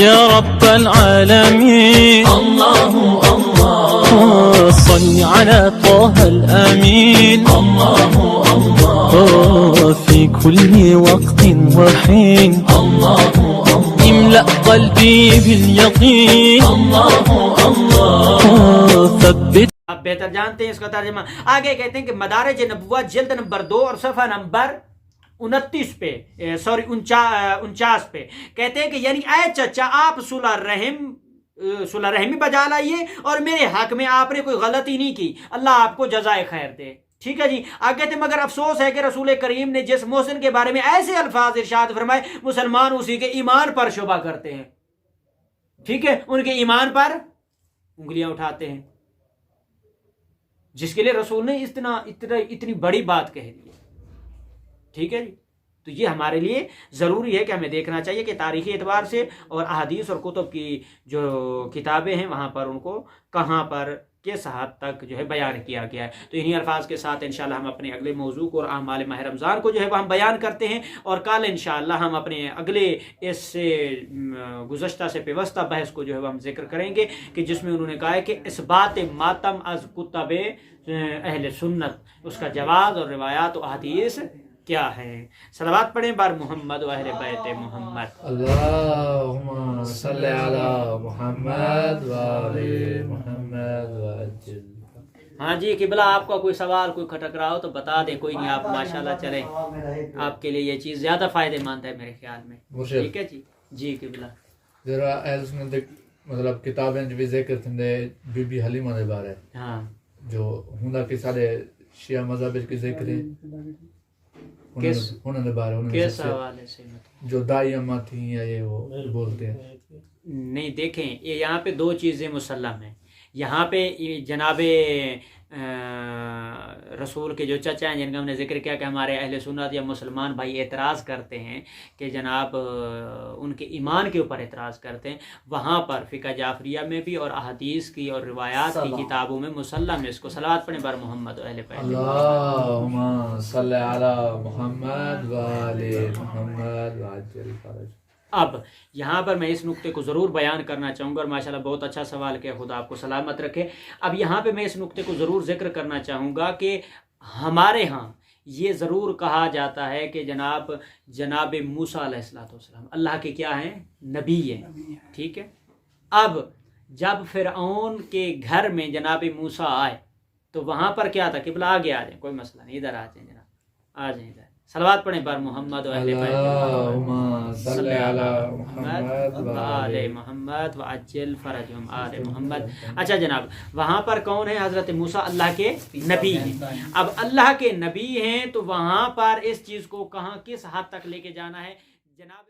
يا رب العالمين الله الله صل على طه الأمين الله الله في كل وقت وحين الله املأ قلبي باليقين الله الله ثبت. آپ بہتر جانتے ہیں اس کا ترجمہ. آگے کہتے ہیں کہ مدارج نبوت جلد نمبر 2 اور صفحہ نمبر 29 پہ 49 پہ کہتے ہیں کہ یعنی اے چچا آپ صلح رحمی بجا لائیے اور میرے حق میں آپ نے کوئی غلطی نہیں کی, اللہ آپ کو جزائے خیر دے. ٹھیک ہے جی. آگے کہتے ہیں مگر افسوس ہے کہ رسول کریم نے جس محسن کے بارے میں ایسے الفاظ ارشاد فرمائے مسلمان اسی کے ایمان پر شبہ کرتے ہیں. ٹھیک ہے, ان کے ایمان پر انگلیاں اٹھاتے ہیں, جس کے لیے رسول نے اتنی بڑی بات کہہ دی. ٹھیک ہے جی. تو یہ ہمارے لیے ضروری ہے کہ ہمیں دیکھنا چاہیے کہ تاریخی اعتبار سے اور احادیث اور کتب کی جو کتابیں ہیں وہاں پر ان کو کہاں پر کس حد تک جو ہے بیان کیا گیا ہے. تو انہی الفاظ کے ساتھ انشاءاللہ ہم اپنے اگلے موضوع کو اور اعمال ماہ رمضان کو جو ہے وہ ہم بیان کرتے ہیں, اور کل انشاءاللہ ہم اپنے اگلے اس سے گزشتہ سے پیوستہ بحث کو جو ہے وہ ہم ذکر کریں گے کہ جس میں انہوں نے کہا ہے کہ اس بات ماتم از کتب اہل سنت, اس کا جواز اور روایات و احادیث کیا ہے. صلوات پڑھیں بار محمد و اہل بیت محمد. اللہم صلی علی محمد و آل محمد وعجل. ہاں جی قبلہ آپ کا کوئی سوال کوئی کھٹک رہا ہو تو بتا دیں, کوئی نہیں, آپ ماشاءاللہ چلیں, آپ کے لیے یہ چیز زیادہ فائدہ مند ہے میرے خیال میں. ٹھیک ہے جی. جی قبلہ ذرا اہل سنت مطلب کتابیں جو بھی ذکر تھے بی بی حلیمہ دے بارے ہاں جو ہوندا کہ سارے شیعہ مذہب کے ذکر ہے انہوں نے بارے کس حوالے سے جو دائی اماں تھیں یا یہ وہ بولتے ہیں. نہیں دیکھیں یہ یہاں پہ 2 چیزیں مسلم ہیں. یہاں پہ جناب رسول کے جو چچا ہیں جن کا ہم نے ذکر کیا کہ ہمارے اہل سنت یا مسلمان بھائی اعتراض کرتے ہیں کہ جناب ان کے ایمان کے اوپر اعتراض کرتے ہیں, وہاں پر فقہ جعفریہ میں بھی اور احادیث کی اور روایات کی کتابوں میں مسلم ہے. اس کو صلوات پڑھیں بر محمد و اہل بیت. اللہم صلی علی محمد و آل محمد وعجل فرج. اب یہاں پر میں اس نقطے کو ضرور بیان کرنا چاہوں گا, اور ماشاءاللہ بہت اچھا سوال کیا, خدا آپ کو سلامت رکھے. اب یہاں پہ میں اس نقطے کو ضرور ذکر کرنا چاہوں گا کہ ہمارے ہاں یہ ضرور کہا جاتا ہے کہ جناب موسیٰ علیہ السلام اللہ کے کیا ہیں, نبی ہیں. ٹھیک ہے. اب جب فرعون کے گھر میں جناب موسیٰ آئے تو وہاں پر کیا تھا, قبلہ آگے آ جائیں, کوئی مسئلہ نہیں, ادھر آ جائیں جناب, آ جائیں ادھر. صلوات پڑھیں بر محمد و اہل بیت اللہم صلی علی محمد و آل محمد وعجل فرجہم آل محمد. اچھا جناب وہاں پر کون ہے, حضرت موسیٰ اللہ کے نبی ہیں. اب اللہ کے نبی ہیں تو وہاں پر اس چیز کو کہاں کس حد تک لے کے جانا ہے جناب.